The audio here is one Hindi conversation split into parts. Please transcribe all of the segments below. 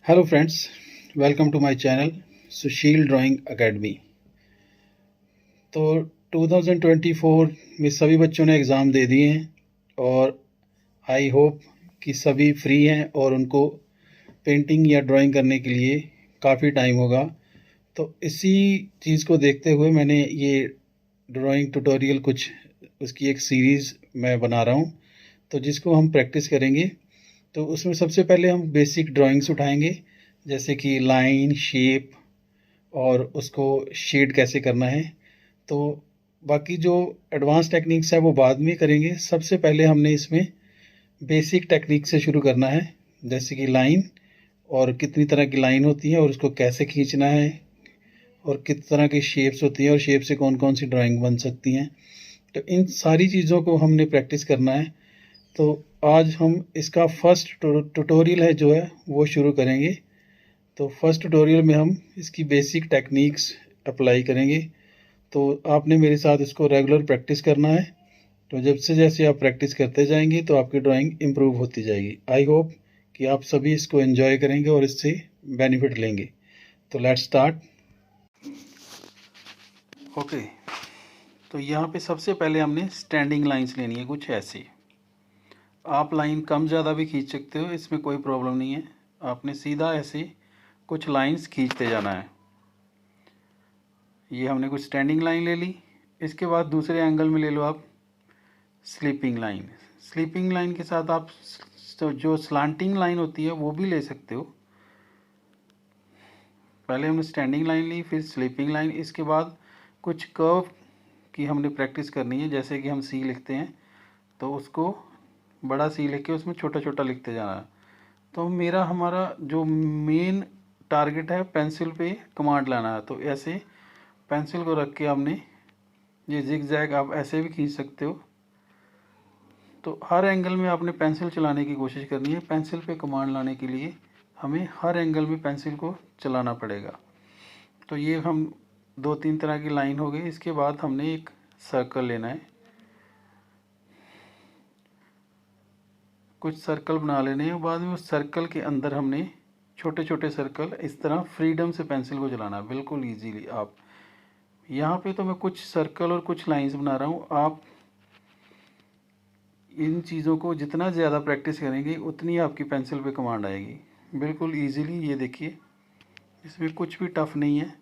Hello friends, welcome to my channel Sushil drawing academy. तो 2024 में सभी बच्चों ने एग्ज़ाम दे दिए हैं और आई होप कि सभी फ्री हैं और उनको पेंटिंग या ड्राइंग करने के लिए काफ़ी टाइम होगा। तो इसी चीज़ को देखते हुए मैंने ये ड्राइंग ट्यूटोरियल कुछ उसकी एक सीरीज़ मैं बना रहा हूँ, तो जिसको हम प्रैक्टिस करेंगे। तो उसमें सबसे पहले हम बेसिक ड्राइंग्स उठाएंगे, जैसे कि लाइन, शेप और उसको शेड कैसे करना है। तो बाकी जो एडवांस टेक्निक्स है वो बाद में करेंगे। सबसे पहले हमने इसमें बेसिक टेक्निक से शुरू करना है, जैसे कि लाइन और कितनी तरह की लाइन होती है और उसको कैसे खींचना है, और किस तरह की शेप्स होती हैं और शेप से कौन कौन सी ड्राइंग बन सकती हैं। तो इन सारी चीज़ों को हमने प्रैक्टिस करना है। तो आज हम इसका फर्स्ट ट्यूटोरियल है जो है वो शुरू करेंगे। तो फर्स्ट ट्यूटोरियल में हम इसकी बेसिक टेक्निक्स अप्लाई करेंगे। तो आपने मेरे साथ इसको रेगुलर प्रैक्टिस करना है। तो जैसे आप प्रैक्टिस करते जाएंगे तो आपकी ड्राइंग इम्प्रूव होती जाएगी। आई होप कि आप सभी इसको एंजॉय करेंगे और इससे बेनिफिट लेंगे। तो लेट्स स्टार्ट। ओके, तो यहाँ पे सबसे पहले हमने स्टैंडिंग लाइंस लेनी है, कुछ ऐसे। आप लाइन कम ज़्यादा भी खींच सकते हो, इसमें कोई प्रॉब्लम नहीं है। आपने सीधा ऐसे कुछ लाइंस खींचते जाना है। ये हमने कुछ स्टैंडिंग लाइन ले ली। इसके बाद दूसरे एंगल में ले लो आप स्लीपिंग लाइन। स्लीपिंग लाइन के साथ आप जो स्लांटिंग लाइन होती है वो भी ले सकते हो। पहले हमने स्टैंडिंग लाइन ली, फिर स्लीपिंग लाइन। इसके बाद कुछ कर्व की हमने प्रैक्टिस करनी है। जैसे कि हम सी लिखते हैं तो उसको बड़ा सी लिख के उसमें छोटा छोटा लिखते जाना है। तो हमारा जो मेन टारगेट है पेंसिल पे कमांड लाना है। तो ऐसे पेंसिल को रख के हमने ये जिग जैग आप ऐसे भी खींच सकते हो। तो हर एंगल में आपने पेंसिल चलाने की कोशिश करनी है। पेंसिल पे कमांड लाने के लिए हमें हर एंगल में पेंसिल को चलाना पड़ेगा। तो ये हम दो तीन तरह की लाइन हो गई। इसके बाद हमने एक सर्कल लेना है, कुछ सर्कल बना लेने हैं। बाद में उस सर्कल के अंदर हमने छोटे छोटे सर्कल इस तरह फ्रीडम से पेंसिल को चलाना है, बिल्कुल ईजीली। आप यहाँ पे तो मैं कुछ सर्कल और कुछ लाइंस बना रहा हूँ। आप इन चीज़ों को जितना ज़्यादा प्रैक्टिस करेंगे उतनी आपकी पेंसिल पे कमांड आएगी, बिल्कुल ईजीली। ये देखिए, इसमें कुछ भी टफ नहीं है।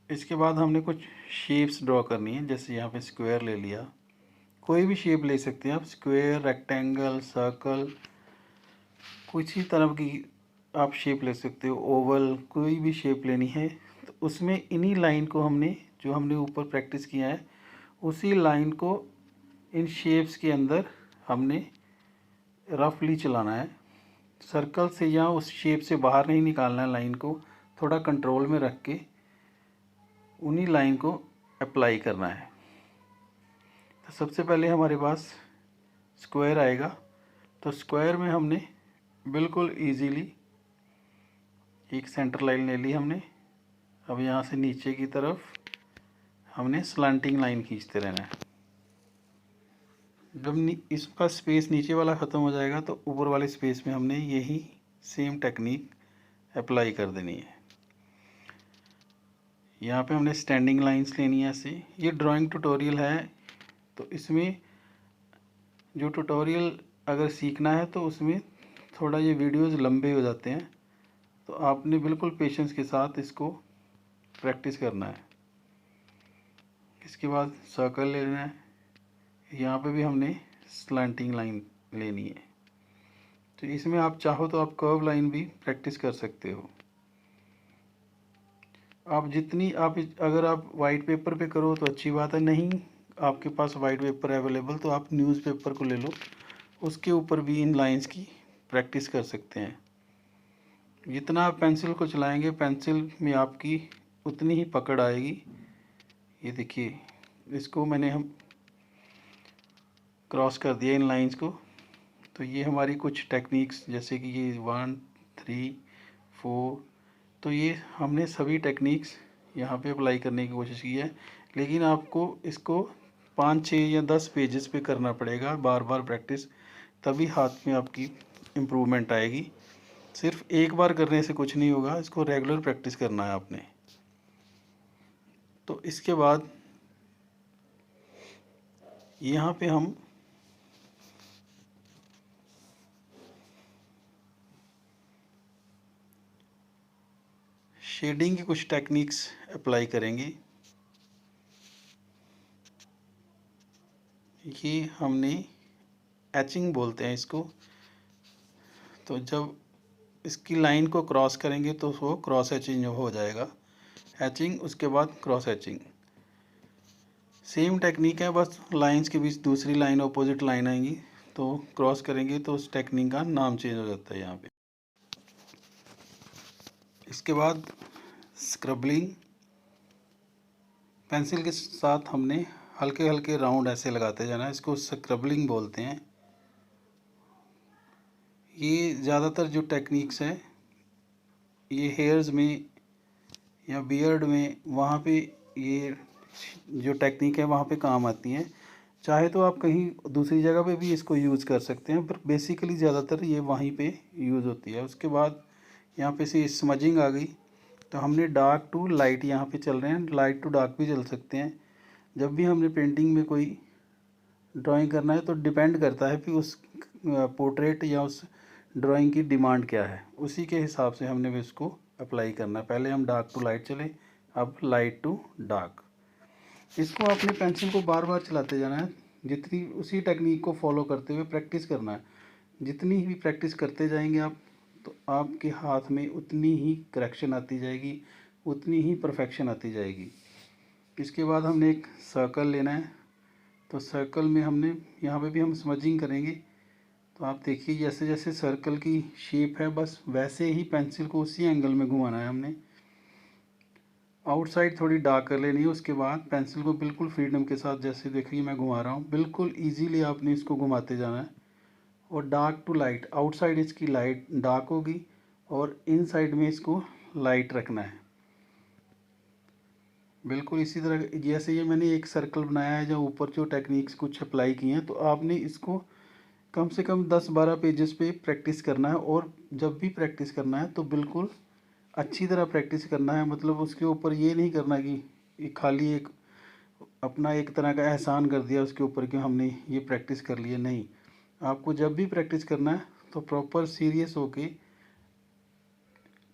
इसके बाद हमने कुछ शेप्स ड्रॉ करनी है। जैसे यहाँ पे स्क्वायर ले लिया, कोई भी शेप ले सकते हैं आप, स्क्वायर, रेक्टेंगल, सर्कल, कुछ ही तरह की आप शेप ले सकते हो, ओवल, कोई भी शेप लेनी है। तो उसमें इन्हीं लाइन को हमने जो हमने ऊपर प्रैक्टिस किया है उसी लाइन को इन शेप्स के अंदर हमने रफली चलाना है। सर्कल से या उस शेप से बाहर नहीं निकालना है, लाइन को थोड़ा कंट्रोल में रख के उन्हीं लाइन को अप्लाई करना है। तो सबसे पहले हमारे पास स्क्वायर आएगा। तो स्क्वायर में हमने बिल्कुल इजीली एक सेंटर लाइन ले ली हमने। अब यहाँ से नीचे की तरफ हमने स्लांटिंग लाइन खींचते रहना है। जब इसका स्पेस नीचे वाला ख़त्म हो जाएगा तो ऊपर वाले स्पेस में हमने यही सेम टेक्निक अप्लाई कर देनी है। यहाँ पे हमने स्टैंडिंग लाइंस लेनी है ऐसे। ये ड्राइंग ट्यूटोरियल है, तो इसमें जो ट्यूटोरियल अगर सीखना है तो उसमें थोड़ा ये वीडियोस लंबे हो जाते हैं। तो आपने बिल्कुल पेशेंस के साथ इसको प्रैक्टिस करना है। इसके बाद सर्कल लेना है। यहाँ पे भी हमने स्लैंटिंग लाइन लेनी है। तो इसमें आप चाहो तो आप कर्व लाइन भी प्रैक्टिस कर सकते हो। आप जितनी आप अगर आप वाइट पेपर पे करो तो अच्छी बात है, नहीं आपके पास वाइट पेपर अवेलेबल तो आप न्यूज़पेपर को ले लो, उसके ऊपर भी इन लाइंस की प्रैक्टिस कर सकते हैं। जितना आप पेंसिल को चलाएंगे पेंसिल में आपकी उतनी ही पकड़ आएगी। ये देखिए, इसको मैंने हम क्रॉस कर दिया इन लाइंस को। तो ये हमारी कुछ टेक्निक्स, जैसे कि ये 1 3 4, तो ये हमने सभी टेक्निक्स यहाँ पे अप्लाई करने की कोशिश की है। लेकिन आपको इसको 5, 6 या 10 पेजेस पे करना पड़ेगा, बार बार प्रैक्टिस, तभी हाथ में आपकी इम्प्रूवमेंट आएगी। सिर्फ एक बार करने से कुछ नहीं होगा, इसको रेगुलर प्रैक्टिस करना है आपने। तो इसके बाद यहाँ पे हम शेडिंग की कुछ टेक्निक्स अप्लाई करेंगे। ये हमने एचिंग बोलते हैं इसको। तो जब इसकी लाइन को क्रॉस करेंगे तो वो क्रॉस एचिंग हो जाएगा। एचिंग, उसके बाद क्रॉस एचिंग, सेम टेक्निक है, बस लाइंस के बीच दूसरी लाइन ऑपोजिट लाइन आएंगी तो क्रॉस करेंगे तो उस टेक्निक का नाम चेंज हो जाता है यहाँ पे। इसके बाद स्क्रबलिंग, पेंसिल के साथ हमने हल्के हल्के राउंड ऐसे लगाते जाना है, इसको स्क्रबलिंग बोलते हैं। ये ज़्यादातर जो टेक्निक्स है ये हेयर्स में या बियर्ड में, वहाँ पे ये जो टेक्निक है वहाँ पे काम आती हैं। चाहे तो आप कहीं दूसरी जगह पे भी इसको यूज़ कर सकते हैं, पर बेसिकली ज़्यादातर ये वहीं पे यूज़ होती है। उसके बाद यहाँ पे से स्मजिंग आ गई, तो हमने डार्क टू लाइट यहाँ पे चल रहे हैं, लाइट टू डार्क भी चल सकते हैं। जब भी हमने पेंटिंग में कोई ड्राइंग करना है तो डिपेंड करता है कि उस पोर्ट्रेट या उस ड्राइंग की डिमांड क्या है, उसी के हिसाब से हमने भी उसको अप्लाई करना है। पहले हम डार्क टू लाइट चले, अब लाइट टू डार्क। इसको अपने पेंसिल को बार बार चलाते जाना है, जितनी उसी टेक्निक को फॉलो करते हुए प्रैक्टिस करना है। जितनी भी प्रैक्टिस करते जाएंगे आप, तो आपके हाथ में उतनी ही करेक्शन आती जाएगी, उतनी ही परफेक्शन आती जाएगी। इसके बाद हमने एक सर्कल लेना है, तो सर्कल में हमने यहाँ पे भी हम स्मजिंग करेंगे। तो आप देखिए जैसे जैसे सर्कल की शेप है, बस वैसे ही पेंसिल को उसी एंगल में घुमाना है हमने। आउटसाइड थोड़ी डार्क कर लेनी है, उसके बाद पेंसिल को बिल्कुल फ्रीडम के साथ, जैसे देखिए मैं घुमा रहा हूँ, बिल्कुल इजीली आपने इसको घुमाते जाना है। और डार्क टू लाइट, आउटसाइड इसकी लाइट डार्क होगी और इनसाइड में इसको लाइट रखना है। बिल्कुल इसी तरह जैसे ये मैंने एक सर्कल बनाया है, जो ऊपर जो टेक्निक्स कुछ अप्लाई की हैं, तो आपने इसको कम से कम 10-12 पेजेस पे प्रैक्टिस करना है। और जब भी प्रैक्टिस करना है तो बिल्कुल अच्छी तरह प्रैक्टिस करना है। मतलब उसके ऊपर ये नहीं करना कि खाली एक अपना एक तरह का एहसान कर दिया उसके ऊपर कि हमने ये प्रैक्टिस कर ली है। नहीं, आपको जब भी प्रैक्टिस करना है तो प्रॉपर सीरियस होके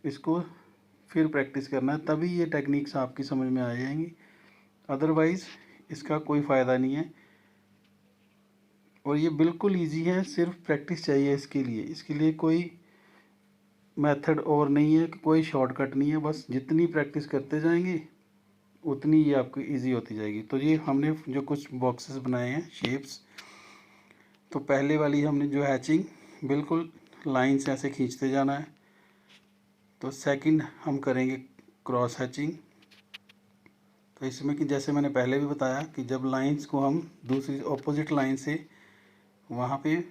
इसको फिर प्रैक्टिस करना है, तभी ये टेक्निक्स आपकी समझ में आ जाएंगी। अदरवाइज़ इसका कोई फ़ायदा नहीं है। और ये बिल्कुल इजी है, सिर्फ प्रैक्टिस चाहिए इसके लिए। इसके लिए कोई मेथड और नहीं है, कोई शॉर्टकट नहीं है, बस जितनी प्रैक्टिस करते जाएंगे उतनी ये आपको इजी होती जाएगी। तो ये हमने जो कुछ बॉक्सेस बनाए हैं शेप्स, तो पहले वाली हमने जो हैचिंग, बिल्कुल लाइन से ऐसे खींचते जाना है। तो सेकंड हम करेंगे क्रॉस हैचिंग। तो इसमें कि जैसे मैंने पहले भी बताया कि जब लाइंस को हम दूसरी ऑपोजिट लाइन से वहाँ पे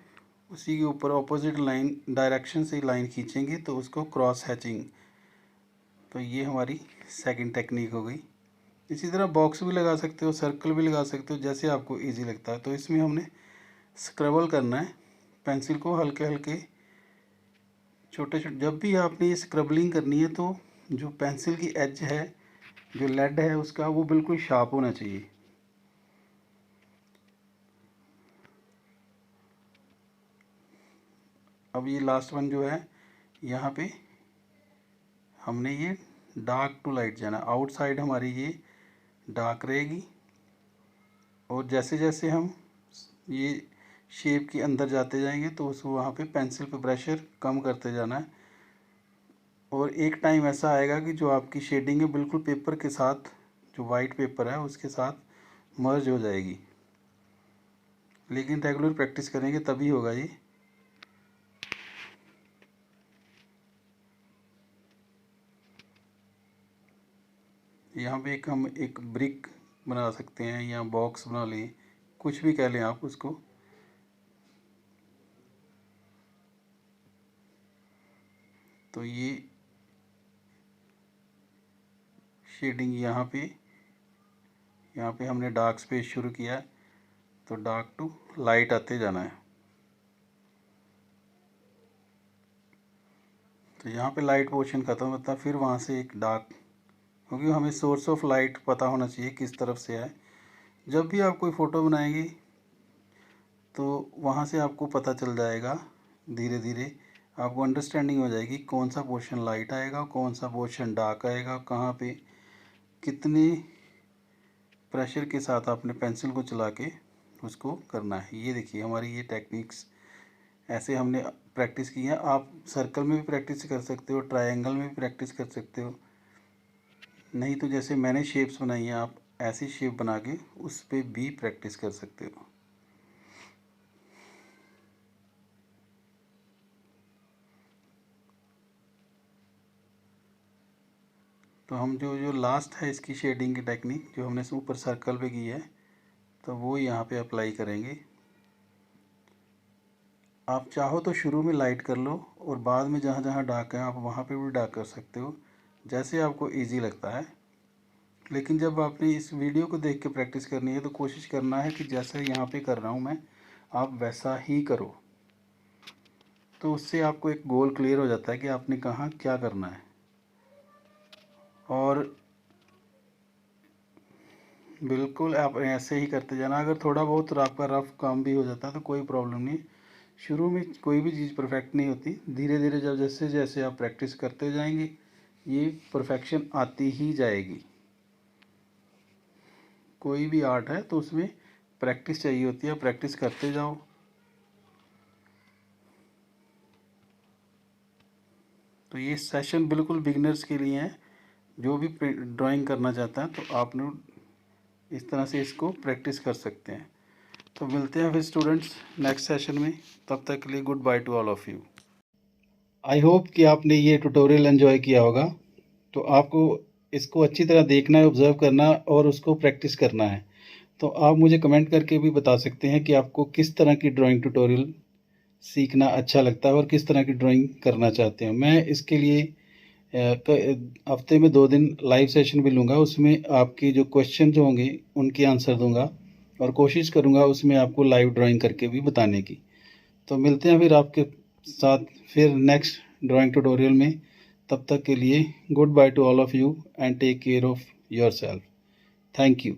उसी के ऊपर ऑपोजिट लाइन डायरेक्शन से लाइन खींचेंगे तो उसको क्रॉस हैचिंग। तो ये हमारी सेकंड टेक्निक हो गई। इसी तरह बॉक्स भी लगा सकते हो, सर्कल भी लगा सकते हो, जैसे आपको इजी लगता है। तो इसमें हमने स्क्रबल करना है पेंसिल को, हल्के हल्के छोटे छोटे। जब भी आपने ये स्क्रबलिंग करनी है तो जो पेंसिल की एज है, जो लेड है उसका, वो बिल्कुल शार्प होना चाहिए। अब ये लास्ट वन जो है, यहाँ पे हमने ये डार्क टू लाइट जाना। आउटसाइड हमारी ये डार्क रहेगी और जैसे जैसे हम ये शेप के अंदर जाते जाएंगे तो उसको वहाँ पे पेंसिल पे प्रेशर कम करते जाना है। और एक टाइम ऐसा आएगा कि जो आपकी शेडिंग है बिल्कुल पेपर के साथ, जो वाइट पेपर है उसके साथ मर्ज हो जाएगी। लेकिन रेगुलर प्रैक्टिस करेंगे तभी होगा ये। यहाँ पे हम एक ब्रिक बना सकते हैं या बॉक्स बना लें, कुछ भी कह लें आप उसको। तो ये शेडिंग यहाँ पे हमने डार्क स्पेस शुरू किया है। तो डार्क टू लाइट आते जाना है। तो यहाँ पे लाइट पोर्शन खत्म होता है, फिर वहाँ से एक डार्क, क्योंकि हमें सोर्स ऑफ लाइट पता होना चाहिए किस तरफ से आए। जब भी आप कोई फ़ोटो बनाएंगे तो वहाँ से आपको पता चल जाएगा, धीरे धीरे आपको अंडरस्टैंडिंग हो जाएगी कौन सा पोर्शन लाइट आएगा, कौन सा पोर्शन डार्क आएगा, कहाँ पे कितने प्रेशर के साथ आपने पेंसिल को चला के उसको करना है। ये देखिए हमारी ये टेक्निक्स ऐसे हमने प्रैक्टिस की है। आप सर्कल में भी प्रैक्टिस कर सकते हो, ट्रायंगल में भी प्रैक्टिस कर सकते हो, नहीं तो जैसे मैंने शेप्स बनाई हैं आप ऐसी शेप बना के उस पर भी प्रैक्टिस कर सकते हो। तो हम जो लास्ट है इसकी शेडिंग की टेक्निक जो हमने ऊपर सर्कल पे की है, तो वो यहाँ पे अप्लाई करेंगे। आप चाहो तो शुरू में लाइट कर लो और बाद में जहाँ जहाँ डार्क है आप वहाँ पे भी डार्क कर सकते हो, जैसे आपको इजी लगता है। लेकिन जब आपने इस वीडियो को देख के प्रैक्टिस करनी है तो कोशिश करना है कि जैसे यहाँ पे कर रहा हूँ मैं, आप वैसा ही करो। तो उससे आपको एक गोल क्लियर हो जाता है कि आपने कहाँ क्या करना है। और बिल्कुल आप ऐसे ही करते जाना। अगर थोड़ा बहुत आपका रफ काम भी हो जाता है तो कोई प्रॉब्लम नहीं। शुरू में कोई भी चीज़ परफेक्ट नहीं होती, धीरे धीरे जब जैसे जैसे आप प्रैक्टिस करते जाएंगे ये परफेक्शन आती ही जाएगी। कोई भी आर्ट है तो उसमें प्रैक्टिस चाहिए होती है, प्रैक्टिस करते जाओ। तो ये सेशन बिल्कुल बिगिनर्स के लिए है, जो भी ड्राइंग करना चाहता है तो आपने इस तरह से इसको प्रैक्टिस कर सकते हैं। तो मिलते हैं फिर स्टूडेंट्स नेक्स्ट सेशन में, तब तक के लिए good bye to all of you. I hope कि आपने ये ट्यूटोरियल एंजॉय किया होगा। तो आपको इसको अच्छी तरह देखना है, ऑब्ज़र्व करना और उसको प्रैक्टिस करना है। तो आप मुझे कमेंट करके भी बता सकते हैं कि आपको किस तरह की ड्राइंग ट्यूटोरियल सीखना अच्छा लगता है और किस तरह की ड्राइंग करना चाहते हैं। मैं इसके लिए हफ्ते में 2 दिन लाइव सेशन भी लूँगा, उसमें आपके जो क्वेश्चन जो होंगे उनके आंसर दूंगा और कोशिश करूँगा उसमें आपको लाइव ड्राइंग करके भी बताने की। तो मिलते हैं फिर आपके साथ फिर नेक्स्ट ड्राइंग ट्यूटोरियल में। तब तक के लिए good bye to all of you and take care of yourself. Thank you.